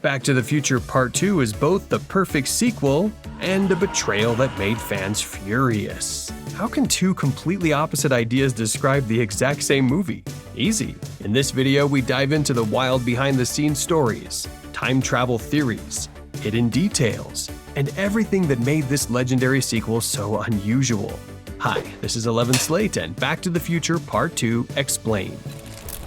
Back to the Future Part 2 is both the perfect sequel and a betrayal that made fans furious. How can two completely opposite ideas describe the exact same movie? Easy. In this video, we dive into the wild behind-the-scenes stories, time travel theories, hidden details, and everything that made this legendary sequel so unusual. Hi, this is 11 Slate and Back to the Future Part 2 Explained.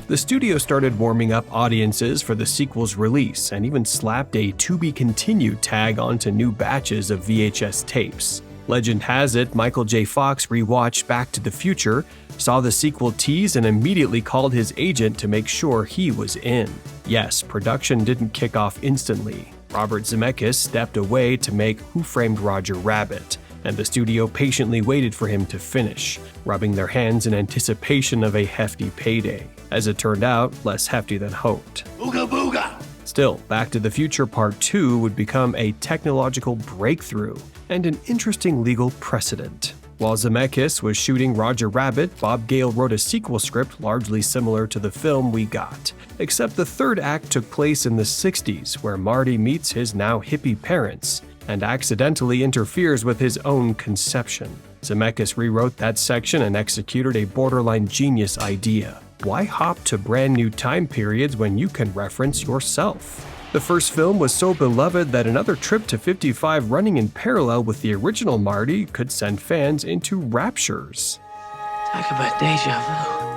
The studio started warming up audiences for the sequel's release and even slapped a "to be continued" tag onto new batches of VHS tapes. Legend has it, Michael J. Fox rewatched Back to the Future, saw the sequel tease, and immediately called his agent to make sure he was in. Yes, production didn't kick off instantly. Robert Zemeckis stepped away to make Who Framed Roger Rabbit, and the studio patiently waited for him to finish, rubbing their hands in anticipation of a hefty payday. As it turned out, less hefty than hoped. Ooga booga! Still, Back to the Future Part 2 would become a technological breakthrough and an interesting legal precedent. While Zemeckis was shooting Roger Rabbit, Bob Gale wrote a sequel script largely similar to the film we got, except the third act took place in the 60s, where Marty meets his now hippie parents and accidentally interferes with his own conception. Zemeckis rewrote that section and executed a borderline genius idea. Why hop to brand new time periods when you can reference yourself? The first film was so beloved that another trip to 55 running in parallel with the original Marty could send fans into raptures. Talk about deja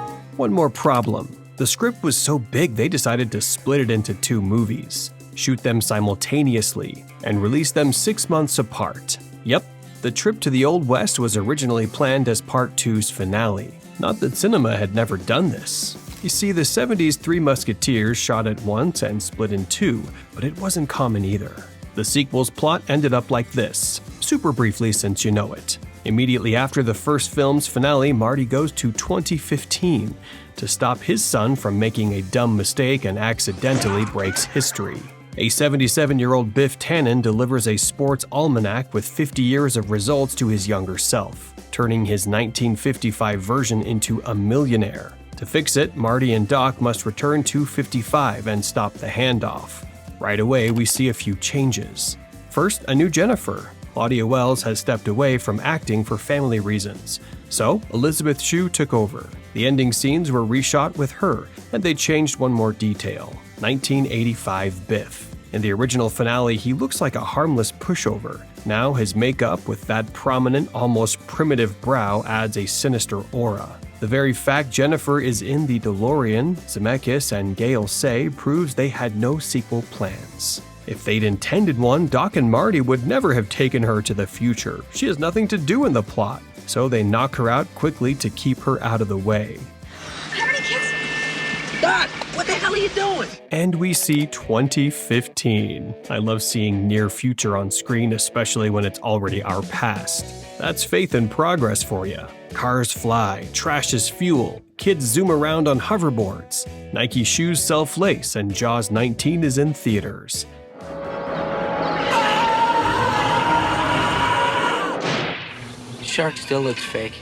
vu. One more problem. The script was so big they decided to split it into two movies, shoot them simultaneously, and release them 6 months apart. Yep, the trip to the Old West was originally planned as Part 2's finale. Not that cinema had never done this. You see, the 70s Three Musketeers shot at once and split in two, but it wasn't common either. The sequel's plot ended up like this, super briefly since you know it. Immediately after the first film's finale, Marty goes to 2015 to stop his son from making a dumb mistake and accidentally breaks history. A 77-year-old Biff Tannen delivers a sports almanac with 50 years of results to his younger self, turning his 1955 version into a millionaire. To fix it, Marty and Doc must return to 55 and stop the handoff. Right away, we see a few changes. First, a new Jennifer. Claudia Wells has stepped away from acting for family reasons, so Elizabeth Shue took over. The ending scenes were reshot with her, and they changed one more detail: 1985 Biff. In the original finale, he looks like a harmless pushover. Now his makeup with that prominent, almost primitive brow adds a sinister aura. The very fact Jennifer is in the DeLorean, Zemeckis and Gale say, proves they had no sequel plans. If they'd intended one, Doc and Marty would never have taken her to the future. She has nothing to do in the plot, so they knock her out quickly to keep her out of the way. How many kids? Doc, what the hell are you doing? And we see 2015. I love seeing near future on screen, especially when it's already our past. That's faith in progress for you. Cars fly, trash is fuel, kids zoom around on hoverboards, Nike shoes self-lace, and Jaws 19 is in theaters. Shark still looks fake.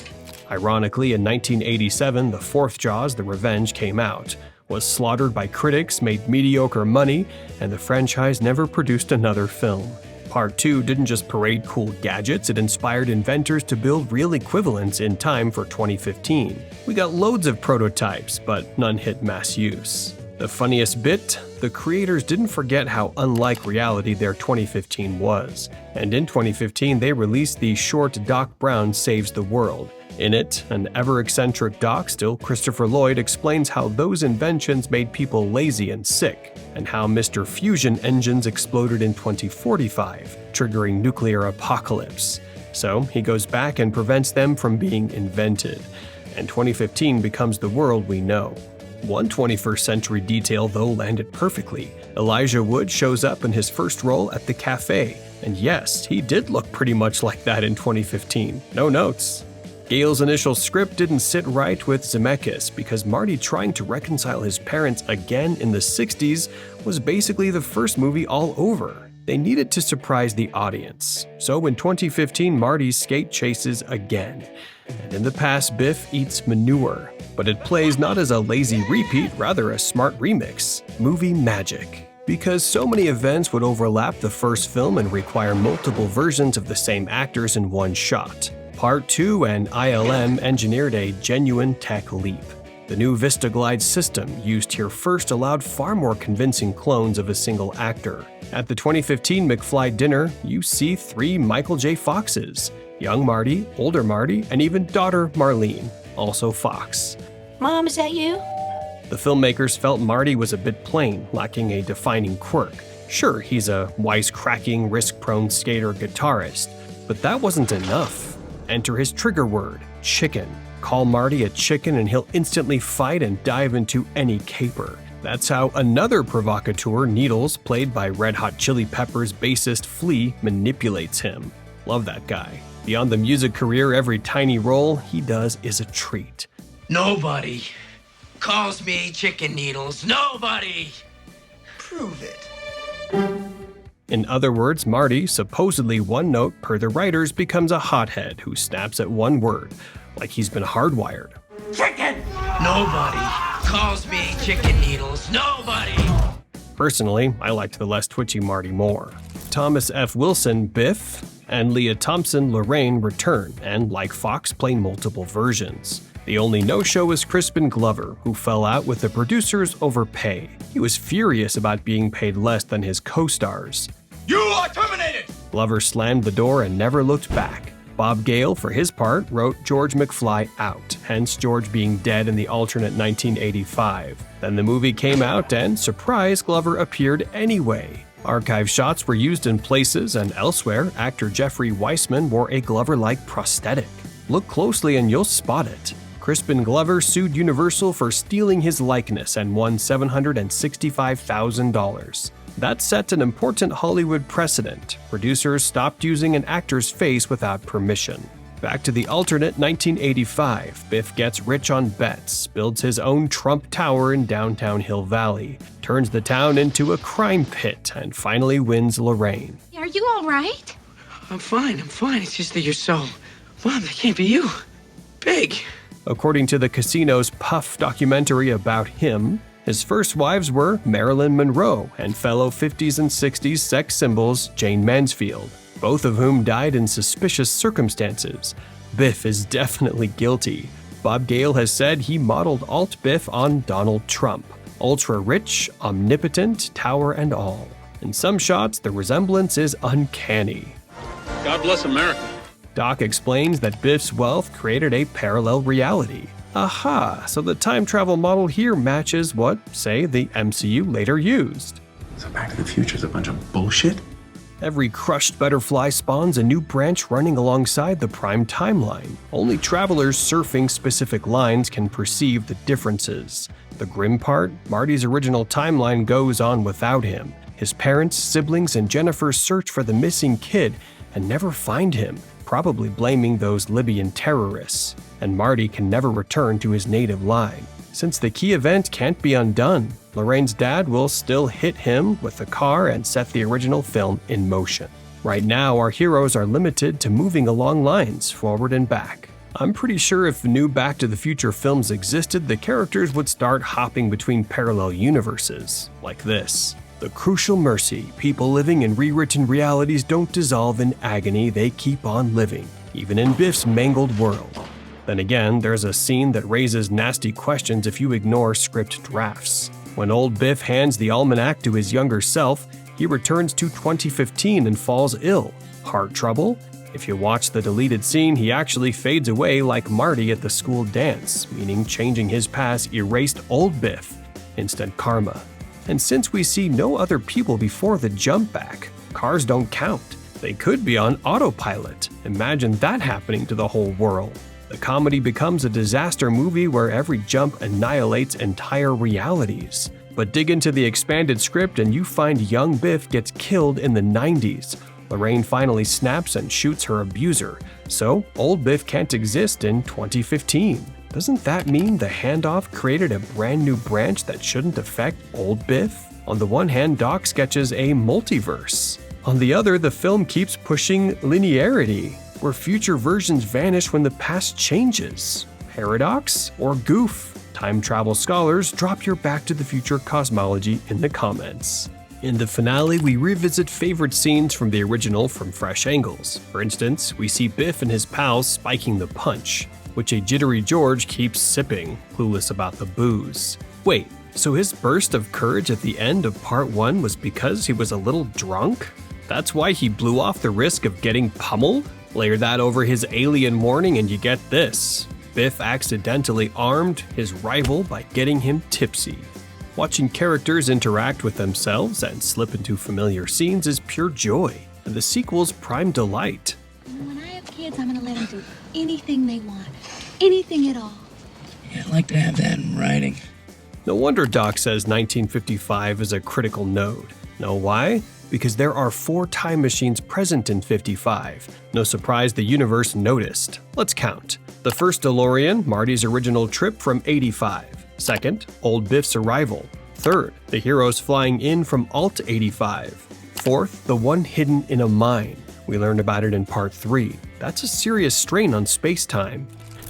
Ironically, in 1987, the fourth Jaws, The Revenge, came out, was slaughtered by critics, made mediocre money, and the franchise never produced another film. Part 2 didn't just parade cool gadgets, it inspired inventors to build real equivalents in time for 2015. We got loads of prototypes, but none hit mass use. The funniest bit? The creators didn't forget how unlike reality their 2015 was, and in 2015 they released the short Doc Brown Saves the World. In it, an ever-eccentric Doc, still Christopher Lloyd, explains how those inventions made people lazy and sick, and how Mr. Fusion engines exploded in 2045, triggering nuclear apocalypse. So he goes back and prevents them from being invented, and 2015 becomes the world we know. One 21st century detail, though, landed perfectly. Elijah Wood shows up in his first role at the cafe, and yes, he did look pretty much like that in 2015. No notes. Gale's initial script didn't sit right with Zemeckis because Marty trying to reconcile his parents again in the 60s was basically the first movie all over. They needed to surprise the audience. So in 2015, Marty skate chases again. And in the past, Biff eats manure. But it plays not as a lazy repeat, rather a smart remix. Movie magic. Because so many events would overlap the first film and require multiple versions of the same actors in one shot. Part 2 and ILM engineered a genuine tech leap. The new VistaGlide system used here first allowed far more convincing clones of a single actor. At the 2015 McFly dinner, you see 3 Michael J. Foxes: young Marty, older Marty, and even daughter Marlene, also Fox. Mom, is that you? The filmmakers felt Marty was a bit plain, lacking a defining quirk. Sure, he's a wisecracking, risk-prone skater guitarist, but that wasn't enough. Enter his trigger word, chicken. Call Marty a chicken and he'll instantly fight and dive into any caper. That's how another provocateur, Needles, played by Red Hot Chili Peppers bassist Flea, manipulates him. Love that guy. Beyond the music career, every tiny role he does is a treat. Nobody calls me Chicken Needles. Nobody! Prove it. In other words, Marty, supposedly one note per the writers, becomes a hothead who snaps at one word, like he's been hardwired. Chicken! Nobody calls me Chicken Needles. Nobody! Personally, I liked the less twitchy Marty more. Thomas F. Wilson, Biff, and Leah Thompson, Lorraine, return, and like Fox, play multiple versions. The only no-show is Crispin Glover, who fell out with the producers over pay. He was furious about being paid less than his co-stars. You are terminated! Glover slammed the door and never looked back. Bob Gale, for his part, wrote George McFly out, hence George being dead in the alternate 1985. Then the movie came out and, surprise, Glover appeared anyway. Archive shots were used in places, and elsewhere, actor Jeffrey Weissman wore a Glover-like prosthetic. Look closely and you'll spot it. Crispin Glover sued Universal for stealing his likeness and won $765,000. That set an important Hollywood precedent. Producers stopped using an actor's face without permission. Back to the alternate 1985, Biff gets rich on bets, builds his own Trump Tower in downtown Hill Valley, turns the town into a crime pit, and finally wins Lorraine. Are you all right? I'm fine. It's just that you're so... Mom, that can't be you. Big. According to the casino's Puff documentary about him, his first wives were Marilyn Monroe and fellow 50s and 60s sex symbols Jane Mansfield, both of whom died in suspicious circumstances. Biff is definitely guilty. Bob Gale has said he modeled Alt Biff on Donald Trump, ultra-rich, omnipotent, tower and all. In some shots, the resemblance is uncanny. God bless America. Doc explains that Biff's wealth created a parallel reality. Aha, so the time travel model here matches what, say, the MCU later used. So Back to the Future is a bunch of bullshit? Every crushed butterfly spawns a new branch running alongside the prime timeline. Only travelers surfing specific lines can perceive the differences. The grim part, Marty's original timeline goes on without him. His parents, siblings, and Jennifer search for the missing kid and never find him, probably blaming those Libyan terrorists. And Marty can never return to his native line. Since the key event can't be undone, Lorraine's dad will still hit him with the car and set the original film in motion. Right now, our heroes are limited to moving along lines, forward and back. I'm pretty sure if new Back to the Future films existed, the characters would start hopping between parallel universes, like this. The crucial mercy, people living in rewritten realities don't dissolve in agony, they keep on living, even in Biff's mangled world. Then again, there's a scene that raises nasty questions if you ignore script drafts. When old Biff hands the almanac to his younger self, he returns to 2015 and falls ill. Heart trouble? If you watch the deleted scene, he actually fades away like Marty at the school dance, meaning changing his past erased old Biff. Instant karma. And since we see no other people before the jump back, cars don't count. They could be on autopilot. Imagine that happening to the whole world. The comedy becomes a disaster movie where every jump annihilates entire realities. But dig into the expanded script and you find young Biff gets killed in the 90s. Lorraine finally snaps and shoots her abuser, so old Biff can't exist in 2015. Doesn't that mean the handoff created a brand new branch that shouldn't affect old Biff? On the one hand, Doc sketches a multiverse. On the other, the film keeps pushing linearity, where future versions vanish when the past changes. Paradox or goof? Time travel scholars, drop your Back to the Future cosmology in the comments. In the finale, we revisit favorite scenes from the original from fresh angles. For instance, we see Biff and his pals spiking the punch, which a jittery George keeps sipping, clueless about the booze. Wait, so his burst of courage at the end of part 1 was because he was a little drunk? That's why he blew off the risk of getting pummeled? Layer that over his alien warning and you get this. Biff accidentally armed his rival by getting him tipsy. Watching characters interact with themselves and slip into familiar scenes is pure joy, and the sequel's prime delight. When I have kids, I'm gonna let them do anything they want. Anything at all. Yeah, I'd like to have that in writing. No wonder Doc says 1955 is a critical node. Know why? Because there are 4 time machines present in 55. No surprise the universe noticed. Let's count. The first DeLorean, Marty's original trip from 85. Second, Old Biff's arrival. Third, the heroes flying in from Alt 85. Fourth, the one hidden in a mine. We learned about it in part 3. That's a serious strain on space-time.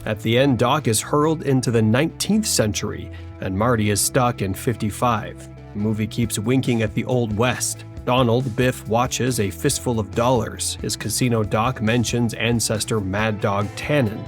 At the end, Doc is hurled into the 19th century, and Marty is stuck in 55. The movie keeps winking at the Old West. Donald, Biff watches a fistful of dollars. His casino doc mentions ancestor Mad Dog Tannen.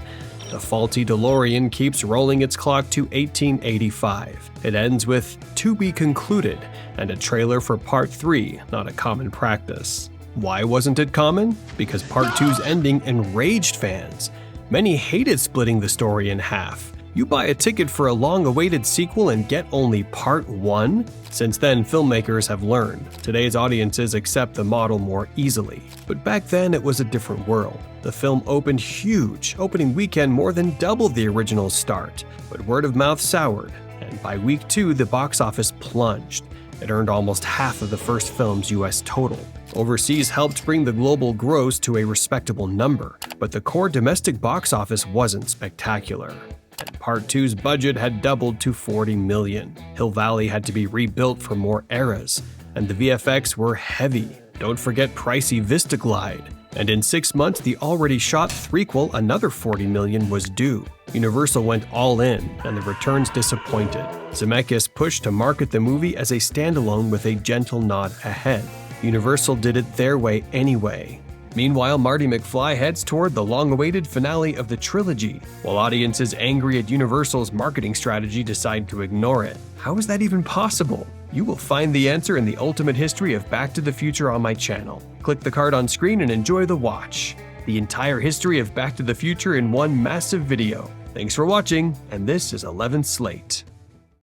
The faulty DeLorean keeps rolling its clock to 1885. It ends with "to be concluded" and a trailer for Part 3, not a common practice. Why wasn't it common? Because Part 2's ending enraged fans. Many hated splitting the story in half. You buy a ticket for a long-awaited sequel and get only Part 1? Since then, filmmakers have learned. Today's audiences accept the model more easily. But back then, it was a different world. The film opened huge, opening weekend more than double the original start. But word of mouth soured, and by week 2, the box office plunged. It earned almost half of the first film's US total. Overseas helped bring the global gross to a respectable number, but the core domestic box office wasn't spectacular. And Part 2's budget had doubled to $40 million. Hill Valley had to be rebuilt for more eras, and the VFX were heavy. Don't forget pricey Vistaglide. And in 6 months, the already shot threequel, another $40 million, was due. Universal went all in, and the returns disappointed. Zemeckis pushed to market the movie as a standalone with a gentle nod ahead. Universal did it their way anyway. Meanwhile, Marty McFly heads toward the long-awaited finale of the trilogy, while audiences angry at Universal's marketing strategy decide to ignore it. How is that even possible? You will find the answer in the ultimate history of Back to the Future on my channel. Click the card on screen and enjoy the watch. The entire history of Back to the Future in one massive video. Thanks for watching, and this is 11 Slate.